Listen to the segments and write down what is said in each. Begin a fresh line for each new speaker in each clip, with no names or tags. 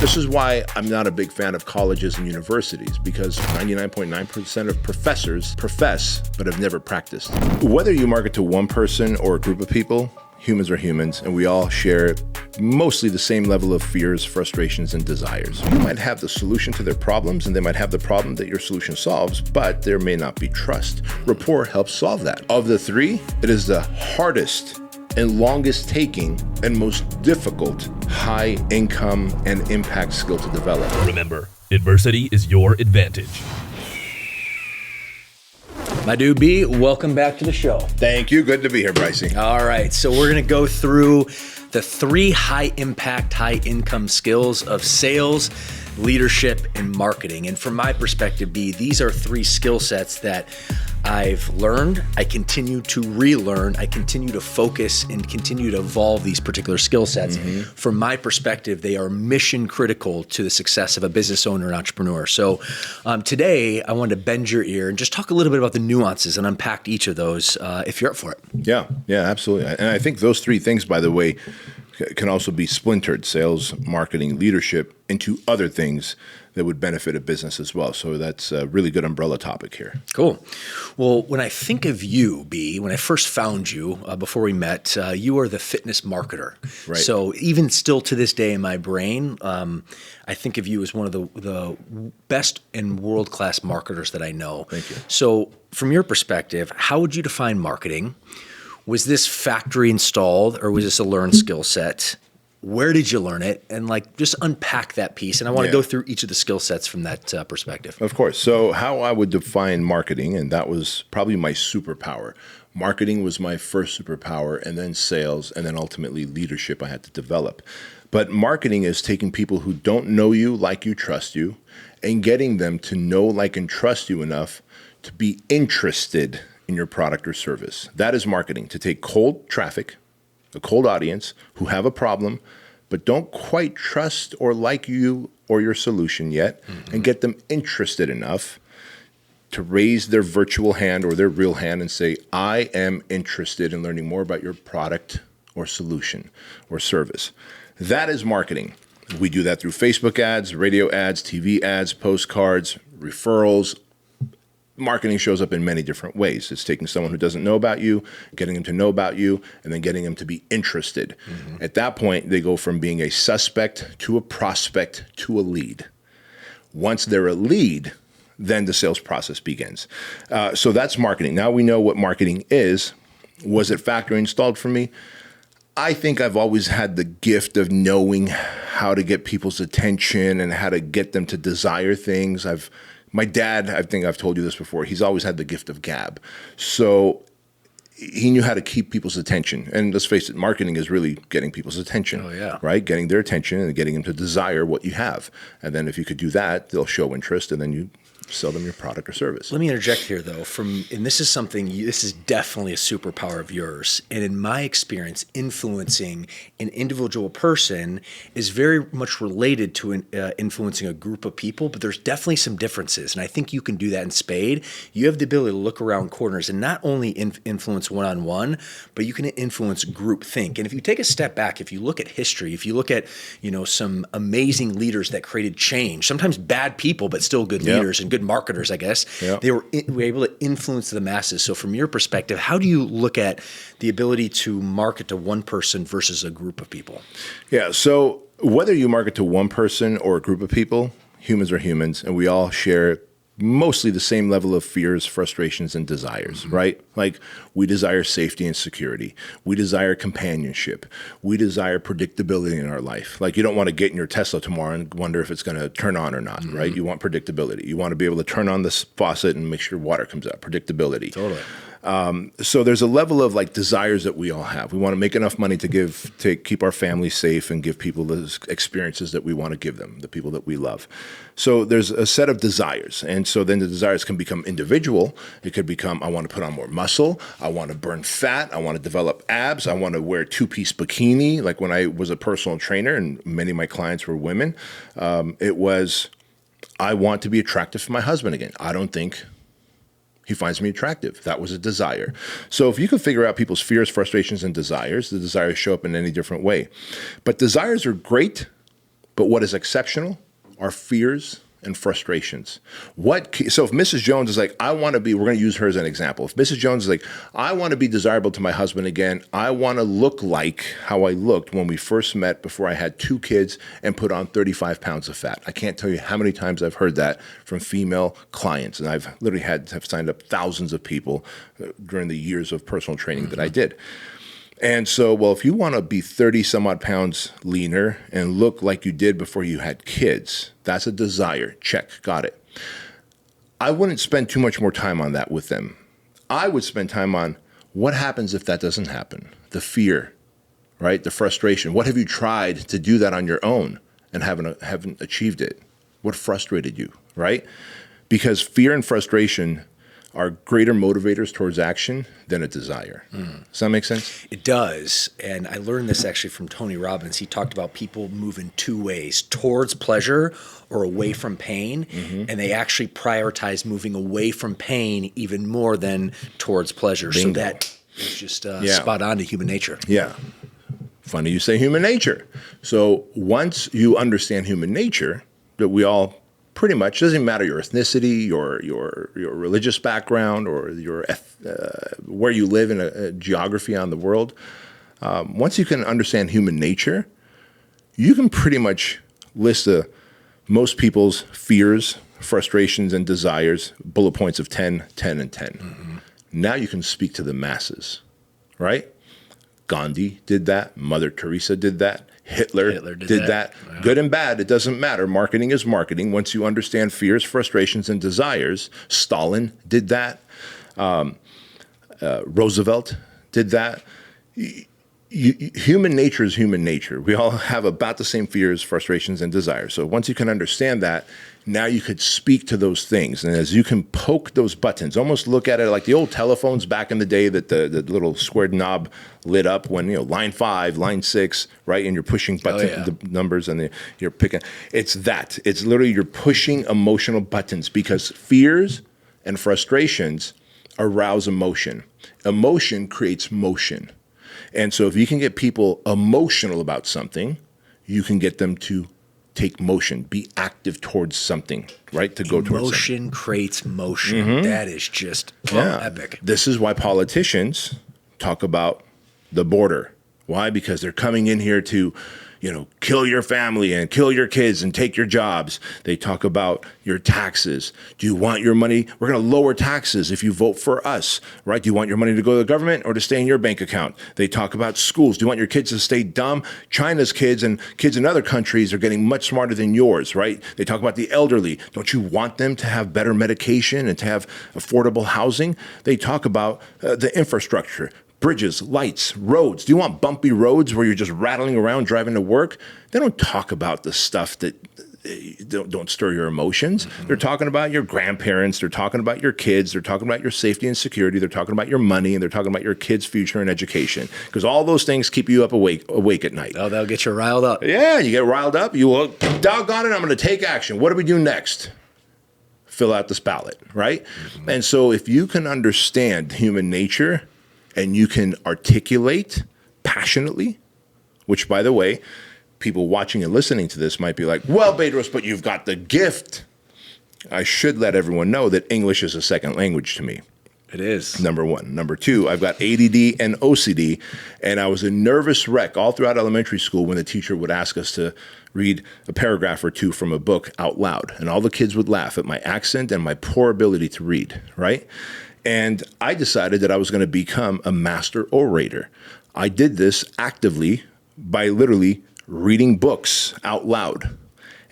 This is why I'm not a big fan of colleges and universities, because 99.9% of professors profess but have never practiced. Whether you market to one person or a group of people, humans are humans, and we all share mostly the same level of fears, frustrations, and desires. You might have the solution to their problems, and they might have the problem that your solution solves, but there may not be trust. Rapport helps solve that. Of the three, it is the hardest and longest taking and most difficult high income and impact skill to develop.
Remember, adversity is your advantage.
My dude B, welcome back to the show.
Thank you. Good to be here, Bryce.
All right, so we're going to go through the 3 high impact, high income skills of sales, leadership, and marketing. And from my perspective, B, these are 3 skill sets that I've learned, I continue to relearn, I continue to focus and continue to evolve these particular skill sets. From my perspective, they are mission critical to the success of a business owner and entrepreneur. So today, I wanted to bend your ear and just talk a little bit about the nuances and unpack each of those if you're up for it.
Yeah, absolutely. And I think those 3 things, by the way, can also be splintered: sales, marketing, leadership, into other things that would benefit a business as well. So that's a really good umbrella topic here.
Cool. Well, when I think of you, B, when I first found you before we met, you are the fitness marketer.
Right.
So even still to this day in my brain, I think of you as one of the best and world-class marketers that I know.
Thank you.
So from your perspective, how would you define marketing? Was this factory installed or was this a learned skill set? Where did you learn it? And just unpack that piece. And I want to go through each of the skill sets from that perspective.
Of course. So how I would define marketing, and that was probably my superpower. Marketing was my first superpower, and then sales, and then ultimately leadership I had to develop. But marketing is taking people who don't know you, like you, trust you, and getting them to know, like, and trust you enough to be interested in your product or service. That is marketing, to take cold traffic, a cold audience who have a problem, but don't quite trust or like you or your solution yet, and get them interested enough to raise their virtual hand or their real hand and say, I am interested in learning more about your product or solution or service. That is marketing. We do that through Facebook ads, radio ads, TV ads, postcards, referrals. Marketing shows up in many different ways. It's taking someone who doesn't know about you, getting them to know about you, and then getting them to be interested. At that point, they go from being a suspect to a prospect to a lead. Once they're a lead, then the sales process begins. So that's marketing. Now we know what marketing is. Was it factory installed for me? I think I've always had the gift of knowing how to get people's attention and how to get them to desire things. My dad, I think I've told you this before, he's always had the gift of gab. So he knew how to keep people's attention. And let's face it, marketing is really getting people's attention, right? Getting their attention and getting them to desire what you have. And then if you could do that, they'll show interest, and then you sell them your product or service.
Let me interject here, though. And this is something, this is definitely a superpower of yours. And in my experience, influencing an individual person is very much related to influencing a group of people, but there's definitely some differences. And I think you can do that in spade. You have the ability to look around corners and not only influence one-on-one, but you can influence group think. And if you take a step back, if you look at history, if you look at some amazing leaders that created change, sometimes bad people, but still good leaders and good marketers, I guess, they were able to influence the masses. So from your perspective, how do you look at the ability to market to one person versus a group of people? Yeah,
so whether you market to one person or a group of people, humans are humans, and we all share mostly the same level of fears, frustrations, and desires, right? Like, we desire safety and security. We desire companionship. We desire predictability in our life. Like, you don't want to get in your Tesla tomorrow and wonder if it's going to turn on or not, right? You want predictability. You want to be able to turn on this faucet and make sure water comes out. Predictability.
Totally.
So there's a level of desires that we all have. We want to make enough money to keep our family safe and give people the experiences that we want to give them, the people that we love. So there's a set of desires. And so then the desires can become individual. It could become, I want to put on more muscle. I want to burn fat. I want to develop abs. I want to wear a 2-piece bikini. Like when I was a personal trainer and many of my clients were women, it was, I want to be attractive to my husband again. I don't think he finds me attractive. That was a desire. So if you can figure out people's fears, frustrations, and desires, the desires show up in any different way. But desires are great But what is exceptional are fears and frustrations. So if Mrs. Jones is like, we're going to use her as an example. If Mrs. Jones is like, I want to be desirable to my husband again. I want to look like how I looked when we first met before I had 2 kids and put on 35 pounds of fat. I can't tell you how many times I've heard that from female clients. And I've literally have signed up thousands of people during the years of personal training that I did. And so, well, if you want to be 30 some odd pounds leaner and look like you did before you had kids, that's a desire. Check. Got it. I wouldn't spend too much more time on that with them. I would spend time on what happens if that doesn't happen? The fear, right? The frustration. What have you tried to do that on your own and haven't achieved it? What frustrated you, right? Because fear and frustration are greater motivators towards action than a desire. Does that make sense?
It does. And I learned this actually from Tony Robbins. He talked about people move in 2 ways, towards pleasure or away from pain. And they actually prioritize moving away from pain even more than towards pleasure.
Bingo.
So that is just spot on to human nature.
Yeah. Funny you say human nature. So once you understand human nature, that we all pretty much, doesn't matter your ethnicity, your religious background, or where you live in a geography on the world. Once you can understand human nature, you can pretty much list most people's fears, frustrations, and desires, bullet points of 10, 10, and 10. Now you can speak to the masses, right? Gandhi did that. Mother Teresa did that. Hitler did that. Yeah. Good and bad, it doesn't matter. Marketing is marketing. Once you understand fears, frustrations, and desires, Stalin did that. Roosevelt did that. Human nature is human nature. We all have about the same fears, frustrations, and desires. So once you can understand that, now you could speak to those things. And as you can poke those buttons, almost look at it like the old telephones back in the day that the little squared knob lit up when, line 5, line 6, right? And you're pushing the numbers and you're picking. It's that. It's literally you're pushing emotional buttons because fears and frustrations arouse emotion. Emotion creates motion. And so if you can get people emotional about something, you can get them to take motion, be active towards something, right? To go towards something.
Motion creates motion. That is just epic.
This is why politicians talk about the border. Why? Because they're coming in here to, kill your family and kill your kids and take your jobs. They talk about your taxes. Do you want your money? We're going to lower taxes if you vote for us, right? Do you want your money to go to the government or to stay in your bank account? They talk about schools. Do you want your kids to stay dumb? China's kids and kids in other countries are getting much smarter than yours, right? They talk about the elderly. Don't you want them to have better medication and to have affordable housing? They talk about the infrastructure. Bridges, lights, roads. Do you want bumpy roads where you're just rattling around driving to work? They don't talk about the stuff that don't stir your emotions. They're talking about your grandparents. They're talking about your kids. They're talking about your safety and security. They're talking about your money, and they're talking about your kids' future and education. Because all those things keep you up awake at night.
Oh, they'll get you riled up.
Yeah, you get riled up. You will, doggone it, I'm going to take action. What do we do next? Fill out this ballot, right? And so if you can understand human nature, and you can articulate passionately, which, by the way, people watching and listening to this might be like, well, Bedros, but you've got the gift. I should let everyone know that English is a second language to me.
It is.
Number 1. Number 2, I've got ADD and OCD, and I was a nervous wreck all throughout elementary school when the teacher would ask us to read a paragraph or 2 from a book out loud, and all the kids would laugh at my accent and my poor ability to read, right? And I decided that I was going to become a master orator. I did this actively by literally reading books out loud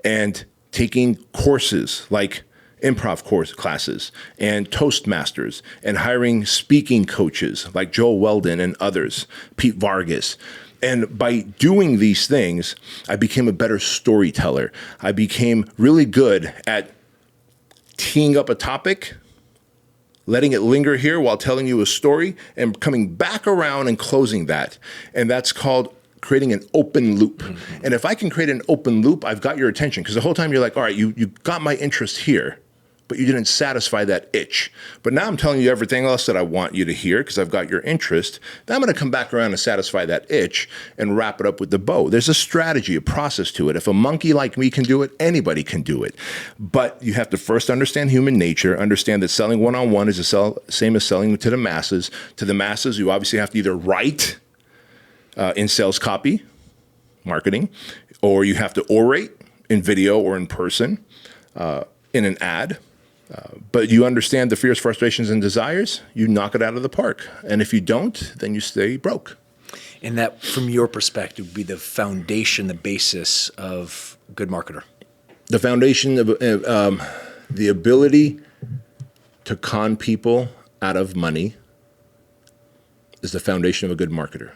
and taking courses like improv classes and Toastmasters and hiring speaking coaches like Joel Weldon and others, Pete Vargas. And by doing these things, I became a better storyteller. I became really good at teeing up a topic, letting it linger here while telling you a story, and coming back around and closing that. And that's called creating an open loop. And if I can create an open loop, I've got your attention. Because the whole time you're like, all right, you got my interest here, but you didn't satisfy that itch. But now I'm telling you everything else that I want you to hear because I've got your interest. Then I'm going to come back around and satisfy that itch and wrap it up with the bow. There's a strategy, a process to it. If a monkey like me can do it, anybody can do it. But you have to first understand human nature, understand that selling one-on-one is the same as selling to the masses. To the masses, you obviously have to either write in sales copy, marketing, or you have to orate in video or in person, in an ad. But you understand the fears, frustrations, and desires, you knock it out of the park. And if you don't, then you stay broke.
And that, from your perspective, would be the foundation, the basis of a good marketer.
The foundation of the ability to con people out of money is the foundation of a good marketer.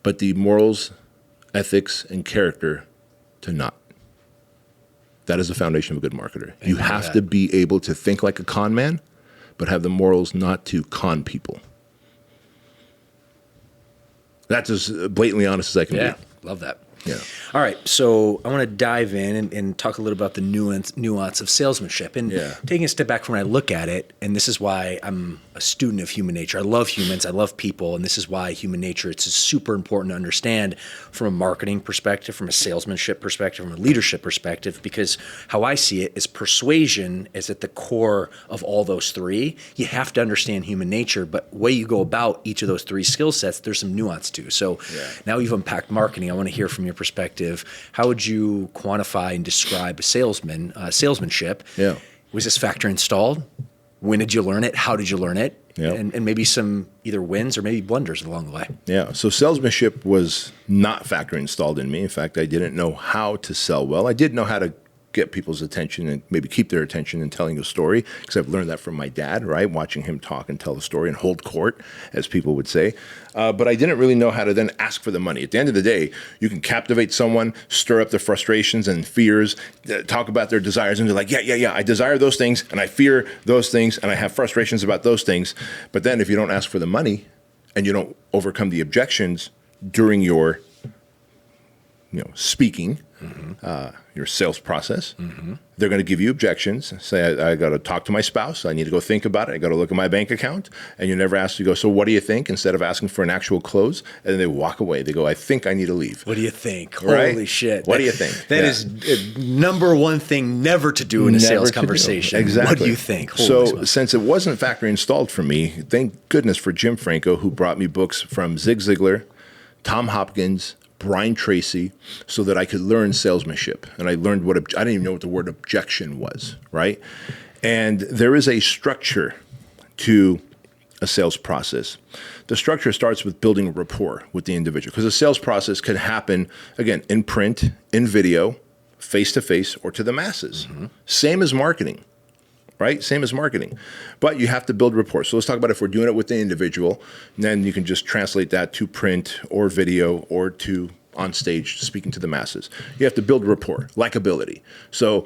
But the morals, ethics, and character to not. That is the foundation of a good marketer. You have to be able to think like a con man, but have the morals not to con people. That's as blatantly honest as I can be.
Yeah, love that.
Yeah.
All right, so I want to dive in and talk a little about the nuance of salesmanship. And taking a step back from when I look at it, and this is why I'm a student of human nature. I love humans, I love people, and this is why human nature, it's super important to understand from a marketing perspective, from a salesmanship perspective, from a leadership perspective, because how I see it is persuasion is at the core of all those three. You have to understand human nature, but the way you go about each of those three skill sets, there's some nuance to. So now you've unpacked marketing. I want to hear from your perspective, how would you quantify and describe a salesmanship?
Yeah.
Was this factor installed? When did you learn it? How did you learn it?
Yeah.
And maybe some either wins or maybe blunders along the way.
Yeah. So salesmanship was not factor installed in me. In fact, I didn't know how to sell well. I did know how to get people's attention and maybe keep their attention in telling a story, because I've learned that from my dad, right? Watching him talk and tell the story and hold court, as people would say. But I didn't really know how to then ask for the money. At the end of the day, you can captivate someone, stir up their frustrations and fears, talk about their desires, and they're like, yeah, I desire those things, and I fear those things, and I have frustrations about those things. But then if you don't ask for the money and you don't overcome the objections during your speaking, your sales process, they're going to give you objections. Say, I got to talk to my spouse. I need to go think about it. I got to look at my bank account. And you never ask, you go, so what do you think? Instead of asking for an actual close. And then they walk away. They go, I think I need to leave.
What do you think?
Right?
Holy shit.
What do you think?
That is number one thing never to do in a sales conversation.
Exactly.
What do you think?
So since it wasn't factory installed for me, thank goodness for Jim Franco, who brought me books from Zig Ziglar, Tom Hopkins, Brian Tracy, so that I could learn salesmanship. And I learned I didn't even know what the word objection was, right? And there is a structure to a sales process. The structure starts with building a rapport with the individual, because a sales process can happen, again, in print, in video, face-to-face, or to the masses. Same as marketing. Right? Same as marketing. But you have to build rapport. So let's talk about if we're doing it with the individual, and then you can just translate that to print or video or to on stage speaking to the masses. You have to build rapport, likability. So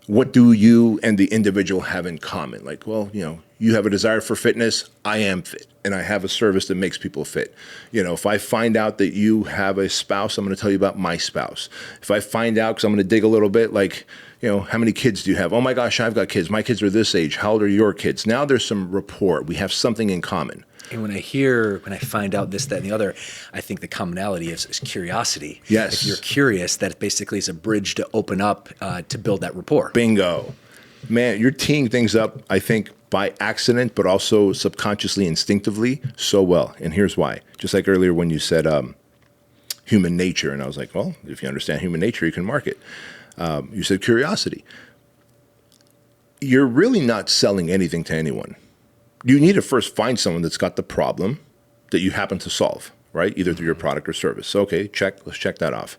what do you and the individual have in common? Like, well, you have a desire for fitness. I am fit, and I have a service that makes people fit. If I find out that you have a spouse, I'm going to tell you about my spouse. If I find out, because I'm going to dig a little bit, like, how many kids do you have? Oh my gosh, I've got kids. My kids are this age. How old are your kids? Now there's some rapport. We have something in common.
And when I find out this, that, and the other, I think the commonality is curiosity.
Yes.
If you're curious, that basically is a bridge to open up to build that rapport.
Bingo. Man, you're teeing things up, I think, by accident, but also subconsciously, instinctively, so well. And here's why. Just like earlier when you said human nature, and I was like, well, if you understand human nature, you can market. You said curiosity. You're really not selling anything to anyone. You need to first find someone that's got the problem that you happen to solve, right? Either through your product or service. So, okay, let's check that off.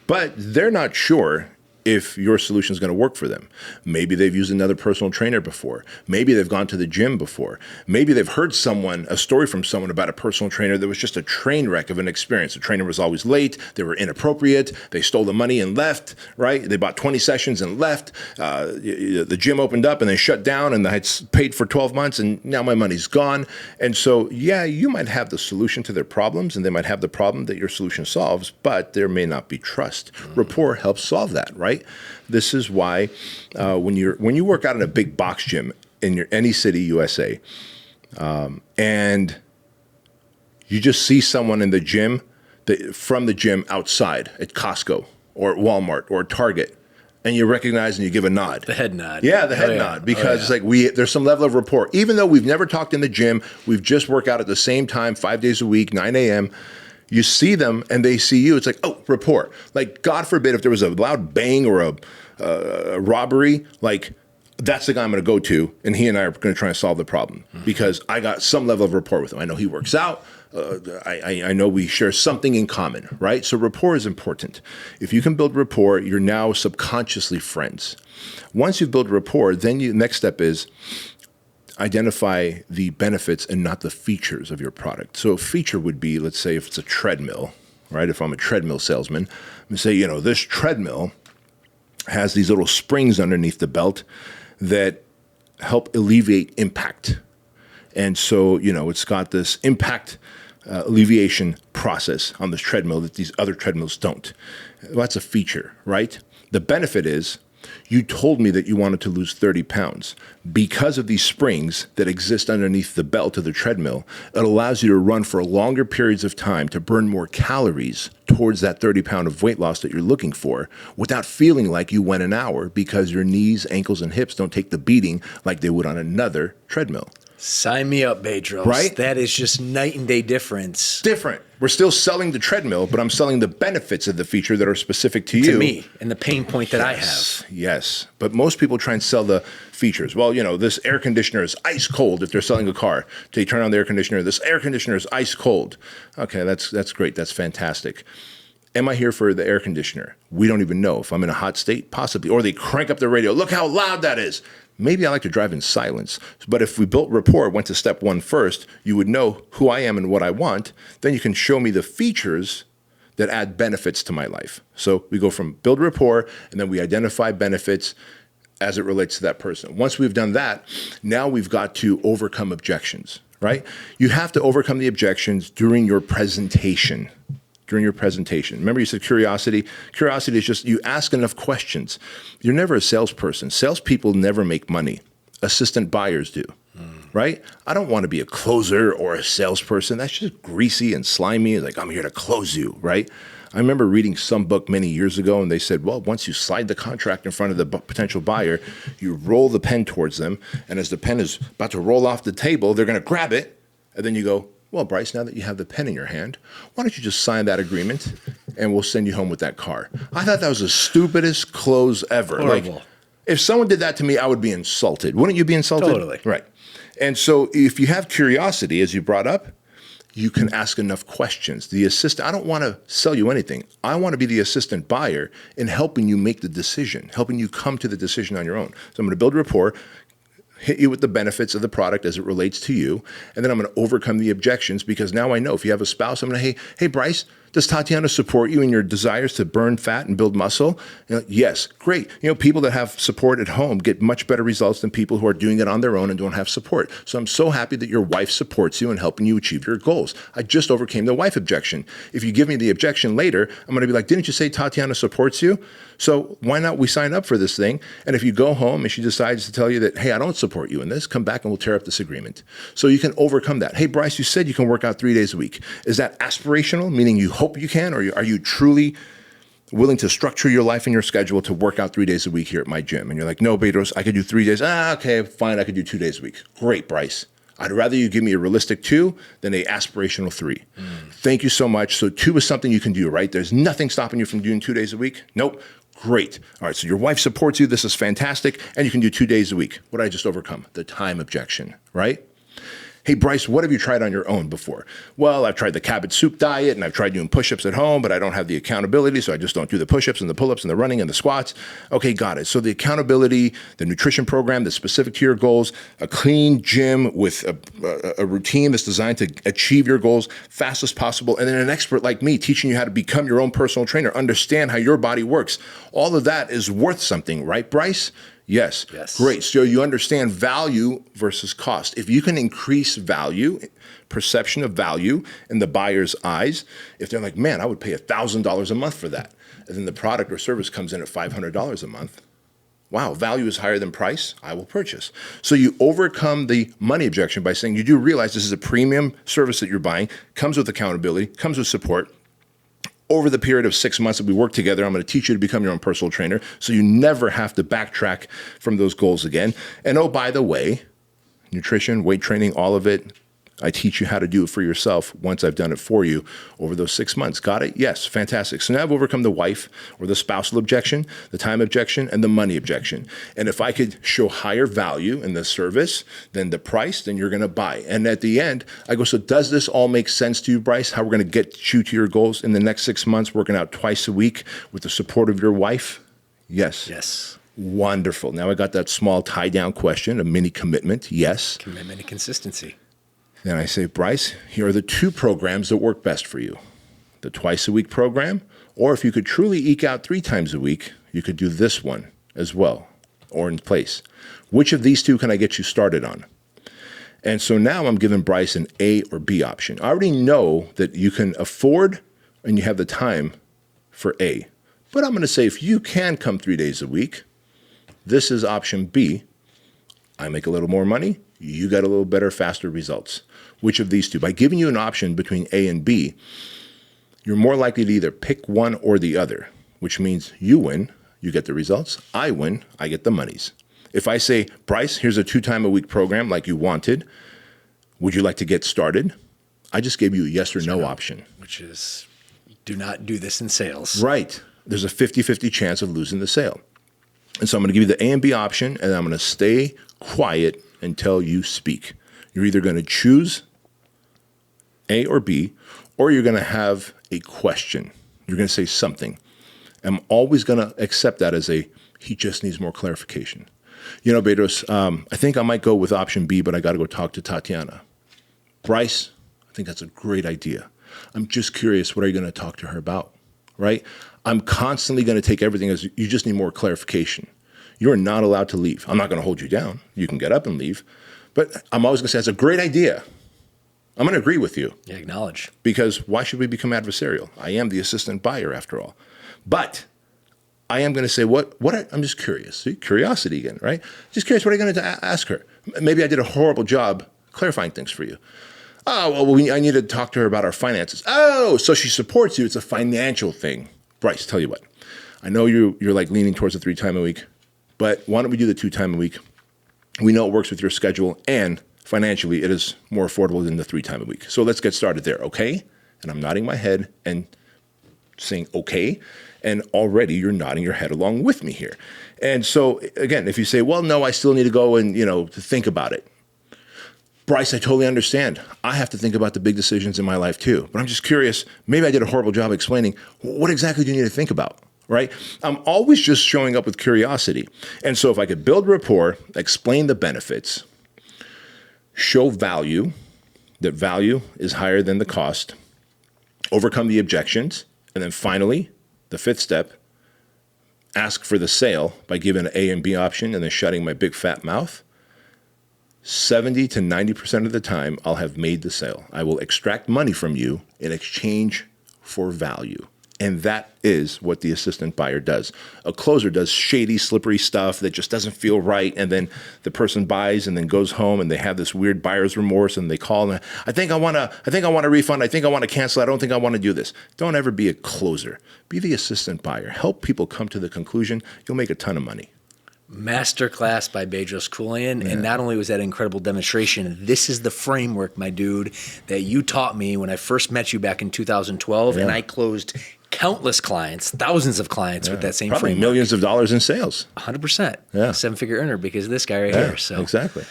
But they're not sure if your solution is going to work for them. Maybe they've used another personal trainer before. Maybe they've gone to the gym before. Maybe they've heard a story from someone about a personal trainer that was just a train wreck of an experience. The trainer was always late. They were inappropriate. They stole the money and left, right? They bought 20 sessions and left. The gym opened up and they shut down, and I had paid for 12 months and now my money's gone. And so, yeah, you might have the solution to their problems and they might have the problem that your solution solves, but there may not be trust. Rapport helps solve that, right? right? This is why when you work out in a big box gym in any city, USA, and you just see someone in the gym, from the gym outside at Costco or at Walmart or Target, and you recognize and you give a nod.
The head nod.
Yeah, the head nod, because it's like there's some level of rapport. Even though we've never talked in the gym, we've just worked out at the same time, 5 days a week, 9 a.m., you see them and they see you. It's like, oh, rapport. Like, God forbid if there was a loud bang or a robbery, like, that's the guy I'm going to go to, and he and I are going to try and solve the problem because I got some level of rapport with him. I know he works out. I know we share something in common, right? So rapport is important. If you can build rapport, you're now subconsciously friends. Once you've built rapport, then next step is identify the benefits and not the features of your product. So a feature would be, let's say if it's a treadmill, right? If I'm a treadmill salesman, I'm going to say, this treadmill has these little springs underneath the belt that help alleviate impact. And so, it's got this impact alleviation process on this treadmill that these other treadmills don't. Well, that's a feature, right? The benefit is you told me that you wanted to lose 30 pounds. Because of these springs that exist underneath the belt of the treadmill, it allows you to run for longer periods of time to burn more calories towards that 30 pound of weight loss that you're looking for without feeling like you went an hour because your knees, ankles, and hips don't take the beating like they would on another treadmill.
Sign me up, Bedros.
Right?
That is just night and day difference.
Different. We're still selling the treadmill, but I'm selling the benefits of the feature that are specific to you.
To me, and the pain point that I have.
Yes. But most people try and sell the features. Well, this air conditioner is ice cold if they're selling a car. So you turn on the air conditioner, this air conditioner is ice cold. Okay, that's great. That's fantastic. Am I here for the air conditioner? We don't even know. If I'm in a hot state, possibly. Or they crank up the radio. Look how loud that is. Maybe I like to drive in silence. But if we built rapport, went to step one first, you would know who I am and what I want. Then you can show me the features that add benefits to my life. So we go from build rapport, and then we identify benefits as it relates to that person. Once we've done that, now we've got to overcome objections, right? You have to overcome the objections during your presentation. Remember you said curiosity? Curiosity is just you ask enough questions. You're never a salesperson. Salespeople never make money. Assistant buyers do, right? I don't want to be a closer or a salesperson. That's just greasy and slimy. It's like, I'm here to close you, right? I remember reading some book many years ago, and they said, well, once you slide the contract in front of the potential buyer, you roll the pen towards them, and as the pen is about to roll off the table, they're going to grab it, and then you go, well, Bryce, now that you have the pen in your hand, why don't you just sign that agreement and we'll send you home with that car? I thought that was the stupidest close ever.
Horrible.
Like, if someone did that to me, I would be insulted. Wouldn't you be insulted?
Totally.
Right. And so if you have curiosity, as you brought up, you can ask enough questions. The assistant, I don't want to sell you anything. I want to be the assistant buyer in helping you make the decision, helping you come to the decision on your own. So I'm going to build rapport, hit you with the benefits of the product as it relates to you, and then I'm going to overcome the objections because now I know if you have a spouse, I'm going to, hey, Bryce, does Tatiana support you in your desires to burn fat and build muscle? Yes, great. People that have support at home get much better results than people who are doing it on their own and don't have support. So I'm so happy that your wife supports you in helping you achieve your goals. I just overcame the wife objection. If you give me the objection later, I'm going to be like, didn't you say Tatiana supports you? So why not we sign up for this thing? And if you go home and she decides to tell you that, hey, I don't support you in this, come back and we'll tear up this agreement. So you can overcome that. Hey, Bryce, you said you can work out 3 days a week. Is that aspirational, meaning you hope you can, or are you truly willing to structure your life and your schedule to work out 3 days a week here at my gym? And you're like, no, Bedros, I could do 3 days. Okay, fine, I could do 2 days a week. Great, Bryce. I'd rather you give me a realistic 2 than a aspirational 3. Thank you so much. So 2 is something you can do, right? There's nothing stopping you from doing 2 days a week? Nope. Great. All right, so your wife supports you. This is fantastic. And you can do 2 days a week. What did I just overcome? The time objection, right? Hey, Bryce, what have you tried on your own before? Well, I've tried the cabbage soup diet, and I've tried doing push-ups at home, but I don't have the accountability, so I just don't do the push-ups and the pull-ups and the running and the squats. Okay, got it. So the accountability, the nutrition program that's specific to your goals, a clean gym with a routine that's designed to achieve your goals fast as possible, and then an expert like me teaching you how to become your own personal trainer, understand how your body works. All of that is worth something, right, Bryce? Yes. Great. So you understand value versus cost. If you can increase value, perception of value in the buyer's eyes, if they're like, man, I would pay $1,000 a month for that. and then the product or service comes in at $500 a month. Wow, value is higher than price. I will purchase. So you overcome the money objection by saying you do realize this is a premium service that you're buying, comes with accountability, comes with support. Over the period of 6 months that we work together, I'm going to teach you to become your own personal trainer so you never have to backtrack from those goals again. And oh, by the way, nutrition, weight training, all of it, I teach you how to do it for yourself once I've done it for you over those 6 months. Got it? Yes, fantastic. So now I've overcome the wife or the spousal objection, the time objection, and the money objection. And if I could show higher value in the service than the price, then you're going to buy. And at the end, I go, so does this all make sense to you, Bryce? How we're going to get you to your goals in the next 6 months, working out twice a week with the support of your wife? Yes.
Yes.
Wonderful. Now I got that small tie-down question, a mini commitment. Yes.
Commitment and consistency.
Then I say, Bryce, here are the 2 programs that work best for you. The twice-a-week program, or if you could truly eke out 3 times a week, you could do this one as well, or in place. Which of these 2 can I get you started on? And so now I'm giving Bryce an A or B option. I already know that you can afford and you have the time for A. But I'm going to say if you can come 3 days a week, this is option B. I make a little more money. You got a little better, faster results. Which of these 2? By giving you an option between A and B, you're more likely to either pick one or the other, which means you win, you get the results. I win, I get the monies. If I say, Bryce, here's a 2-time-a-week program like you wanted. Would you like to get started? I just gave you a yes or no option.
Which is, do not do this in sales.
Right. There's a 50-50 chance of losing the sale. And so I'm going to give you the A and B option, and I'm going to stay quiet until you speak. You're either going to choose A or B, or you're going to have a question. You're going to say something. I'm always going to accept that as he just needs more clarification. You know, Bedros, I think I might go with option B, but I got to go talk to Tatiana. Bryce, I think that's a great idea. I'm just curious, what are you going to talk to her about, right? I'm constantly going to take everything as you just need more clarification. You're not allowed to leave. I'm not going to hold you down. You can get up and leave. But I'm always going to say, that's a great idea. I'm going to agree with you.
Yeah, acknowledge.
Because why should we become adversarial? I am the assistant buyer after all. But I am going to say, I'm just curious. See, curiosity again, right? Just curious, what are you going to ask her? Maybe I did a horrible job clarifying things for you. Oh, well, I need to talk to her about our finances. Oh, so she supports you. It's a financial thing. Bryce, tell you what. I know you're like leaning towards the 3-time-a-week. But why don't we do the 2-time-a-week? We know it works with your schedule, and financially, it is more affordable than the 3-time-a-week. So let's get started there, okay? And I'm nodding my head and saying, okay. And already you're nodding your head along with me here. And so, again, if you say, well, no, I still need to go and, to think about it. Bryce, I totally understand. I have to think about the big decisions in my life too. But I'm just curious, maybe I did a horrible job explaining, what exactly do you need to think about? Right? I'm always just showing up with curiosity. And so if I could build rapport, explain the benefits, show value, that value is higher than the cost, overcome the objections, and then finally, the 5th step, ask for the sale by giving an A and B option and then shutting my big fat mouth, 70 to 90% of the time, I'll have made the sale. I will extract money from you in exchange for value. And that is what the assistant buyer does. A closer does shady, slippery stuff that just doesn't feel right. And then the person buys and then goes home and they have this weird buyer's remorse and they call and I think I want a refund. I think I want to cancel. I don't think I want to do this. Don't ever be a closer. Be the assistant buyer. Help people come to the conclusion. You'll make a ton of money.
Masterclass by Bedros Keuilian. And not only was that an incredible demonstration, this is the framework, my dude, that you taught me when I first met you back in 2012. And I closed countless clients, thousands of clients with that same
probably
framework.
millions of dollars in sales.
100%.
Yeah.
7-figure earner because of this guy right here. So
exactly.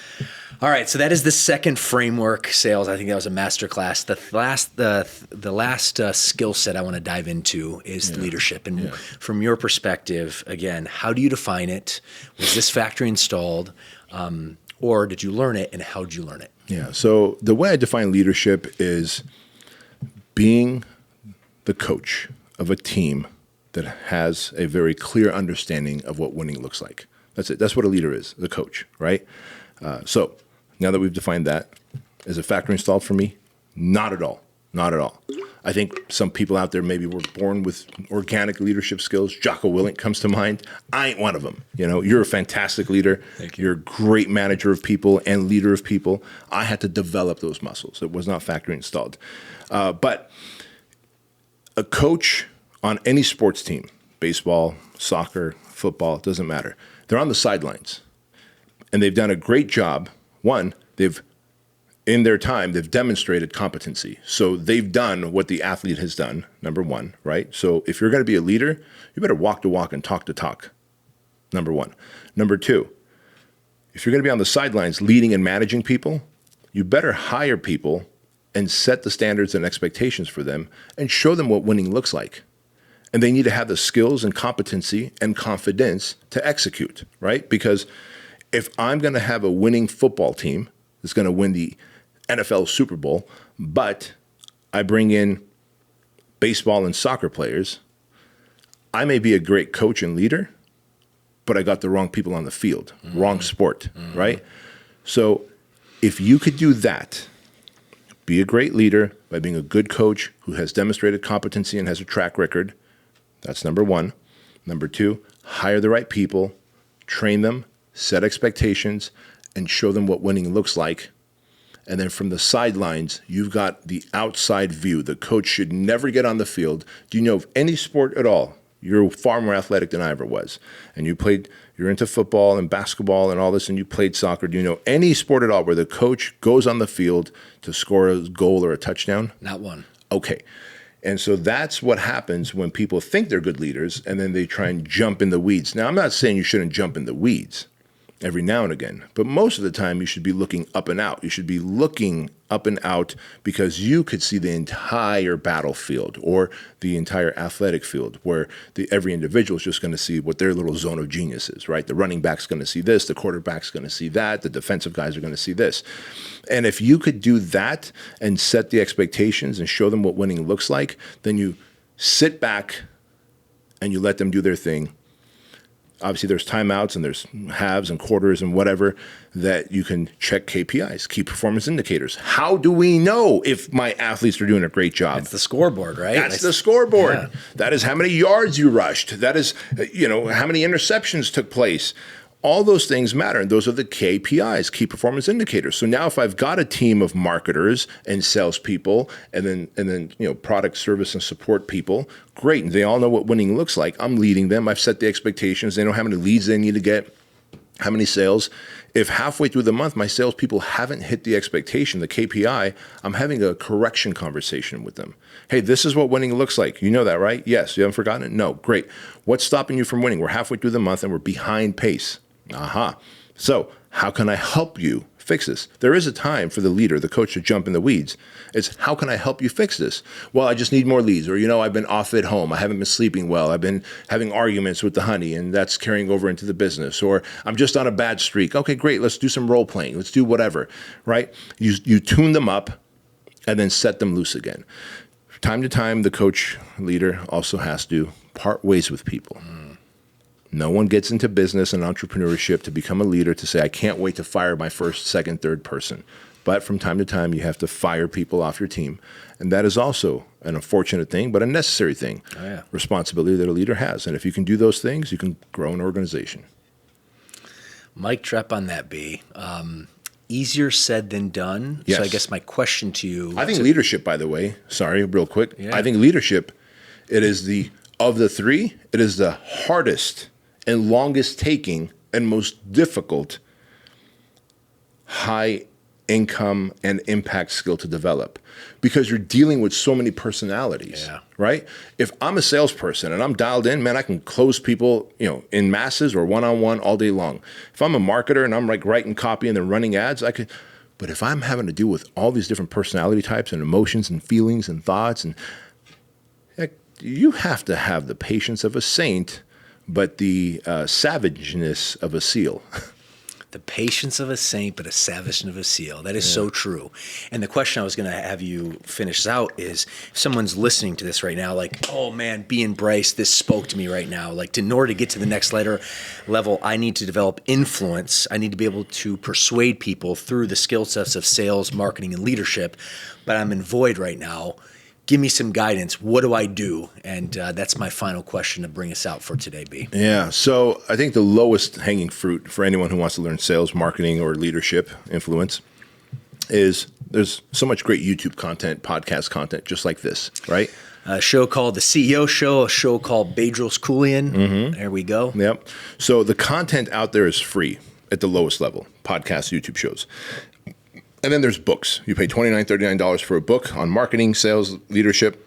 All right, so that is the second framework, sales. I think that was a masterclass. The last skill set I want to dive into is leadership. And from your perspective, again, how do you define it? Was this factory installed, or did you learn it, and how did you learn it?
Yeah. So the way I define leadership is being the coach of a team that has a very clear understanding of what winning looks like. That's it. That's what a leader is, the coach, right? So now that we've defined that, is a factory installed for me? Not at all. Not at all. I think some people out there maybe were born with organic leadership skills. Jocko Willink comes to mind. I ain't one of them. You're a fantastic leader.
Thank you.
You're a great manager of people and leader of people. I had to develop those muscles. It was not factory installed. But a coach on any sports team, baseball, soccer, football, it doesn't matter. They're on the sidelines. And they've done a great job. One, in their time, they've demonstrated competency. So they've done what the athlete has done, number one, right? So if you're going to be a leader, you better walk the walk and talk the talk, number one. Number two, if you're going to be on the sidelines leading and managing people, you better hire people and set the standards and expectations for them and show them what winning looks like. And they need to have the skills and competency and confidence to execute, right? Because if I'm going to have a winning football team that's going to win the NFL Super Bowl, but I bring in baseball and soccer players, I may be a great coach and leader, but I got the wrong people on the field, wrong sport, right? So if you could do that, be a great leader by being a good coach who has demonstrated competency and has a track record, that's number one. Number two, hire the right people, train them, set expectations, and show them what winning looks like. And then from the sidelines, you've got the outside view. The coach should never get on the field. Do you know of any sport at all? You're far more athletic than I ever was. And you're into football and basketball and all this, and you played soccer. Do you know any sport at all where the coach goes on the field to score a goal or a touchdown?
Not one.
Okay. And so that's what happens when people think they're good leaders and then they try and jump in the weeds. Now, I'm not saying you shouldn't jump in the weeds every now and again, but most of the time you should be looking up and out. You should be looking up and out because you could see the entire battlefield or the entire athletic field where every individual is just going to see what their little zone of genius is, right? The running back's going to see this, the quarterback's going to see that, the defensive guys are going to see this. And if you could do that and set the expectations and show them what winning looks like, then you sit back and you let them do their thing. Obviously, there's timeouts and there's halves and quarters and whatever that you can check KPIs, key performance indicators. How do we know if my athletes are doing a great job?
It's the scoreboard, right?
That's the scoreboard.
Yeah.
That is how many yards you rushed. That is, how many interceptions took place. All those things matter, and those are the KPIs, key performance indicators. So now if I've got a team of marketers and salespeople and then product, service, and support people, great, and they all know what winning looks like. I'm leading them. I've set the expectations. They know how many leads they need to get, how many sales. If halfway through the month my salespeople haven't hit the expectation, the KPI, I'm having a correction conversation with them. Hey, this is what winning looks like. You know that, right? Yes. You haven't forgotten it? No. Great. What's stopping you from winning? We're halfway through the month and we're behind pace. Aha. So how can I help you fix this? There is a time for the leader, the coach, to jump in the weeds. It's how can I help you fix this? Well, I just need more leads. Or, I've been off at home. I haven't been sleeping well. I've been having arguments with the honey and that's carrying over into the business. Or I'm just on a bad streak. Okay, great. Let's do some role playing. Let's do whatever, right? You tune them up and then set them loose again. From time to time, the coach leader also has to part ways with people. No one gets into business and entrepreneurship to become a leader to say, I can't wait to fire my first, second, third person. But from time to time, you have to fire people off your team. And that is also an unfortunate thing, but a necessary thing.
Oh, yeah.
Responsibility that a leader has. And if you can do those things, you can grow an organization.
Mic drop on that, B. Easier said than done.
Yes.
So I guess my question to you.
I think leadership, by the way, real quick.
Yeah.
I think leadership, of the three, it is the hardest and longest taking and most difficult high income and impact skill to develop because you're dealing with so many personalities, right? If I'm a salesperson and I'm dialed in, man, I can close people, in masses or one-on-one all day long. If I'm a marketer and I'm like writing copy and then running ads, I could, but if I'm having to deal with all these different personality types and emotions and feelings and thoughts, and you have to have the patience of a saint, but the savageness of a seal.
The patience of a saint, but a savageness of a seal. That is so true. And the question I was going to have you finish out is, if someone's listening to this right now, like, oh man, B and Bryce, this spoke to me right now. Like, in order to get to the next level, I need to develop influence. I need to be able to persuade people through the skill sets of sales, marketing, and leadership. But I'm in void right now. give me some guidance. What do I do? And that's my final question to bring us out for today, B.
Yeah. So I think the lowest hanging fruit for anyone who wants to learn sales, marketing, or leadership influence is there's so much great YouTube content, podcast content, just like this, right?
A show called The CEO Show, a show called Bedros Keuilian. There we go.
Yep. So the content out there is free at the lowest level, podcasts, YouTube shows. And then there's books. You pay $29, $39 for a book on marketing, sales, leadership.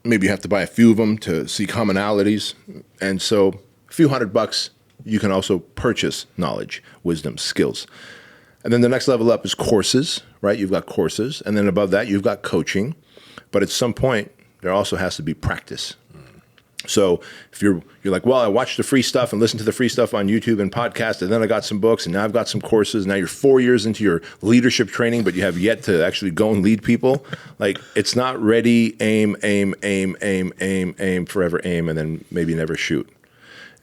Maybe you have to buy a few of them to see commonalities. And so a few $100, you can also purchase knowledge, wisdom, skills. And then the next level up is courses, right? You've got courses. And then above that, you've got coaching. But at some point, there also has to be practice. So if you're like, well, I watched the free stuff and listened to the free stuff on YouTube and podcast, and then I got some books, and now I've got some courses. Now you're 4 years into your leadership training, but you have yet to actually go and lead people. Like, it's not ready, aim, forever aim, and then maybe never shoot.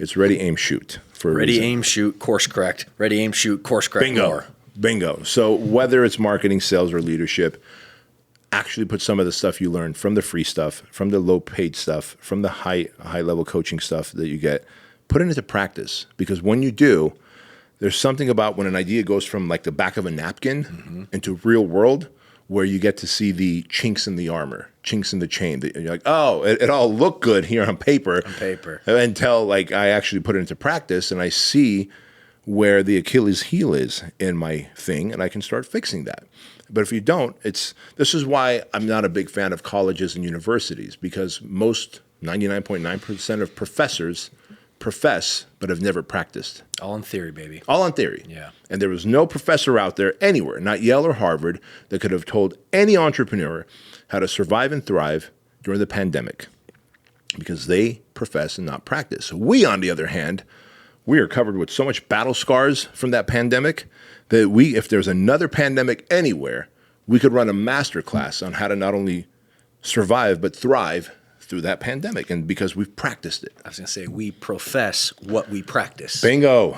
It's ready, aim, shoot. For
ready, aim, shoot, course correct. Ready, aim, shoot, course correct.
Bingo. So whether it's marketing, sales, or leadership, actually put some of the stuff you learned from the free stuff, from the low paid stuff, from the high level coaching stuff that you get, put it into practice. Because when you do, there's something about when an idea goes from like the back of a napkin into real world, where you get to see the chinks in the armor, chinks in the chain. You're like, oh, it all looked good here on paper. Until like I actually put it into practice and I see where the Achilles heel is in my thing, and I can start fixing that. But if you don't, this is why I'm not a big fan of colleges and universities, because most 99.9% of professors profess but have never practiced.
All in theory, baby.
All on theory.
Yeah.
And there was no professor out there anywhere, not Yale or Harvard, that could have told any entrepreneur how to survive and thrive during the pandemic, because they profess and not practice. We, on the other hand, we are covered with so much battle scars from that pandemic that if there's another pandemic anywhere, we could run a master class on how to not only survive but thrive through that pandemic, and because we've practiced it.
I was going to say, we profess what we practice.
Bingo.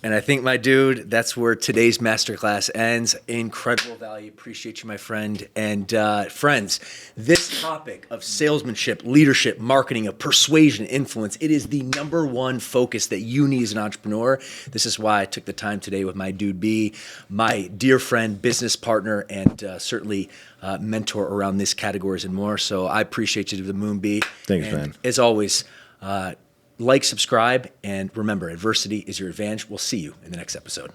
And I think, my dude, that's where today's masterclass ends. Incredible value. Appreciate you, my friend. And friends, this topic of salesmanship, leadership, marketing, of persuasion, influence, it is the number one focus that you need as an entrepreneur. This is why I took the time today with my dude B, my dear friend, business partner, and certainly mentor around these categories and more. So I appreciate you to the moon, B.
Thanks,
and
man.
As always, like, subscribe, and remember, adversity is your advantage. We'll see you in the next episode.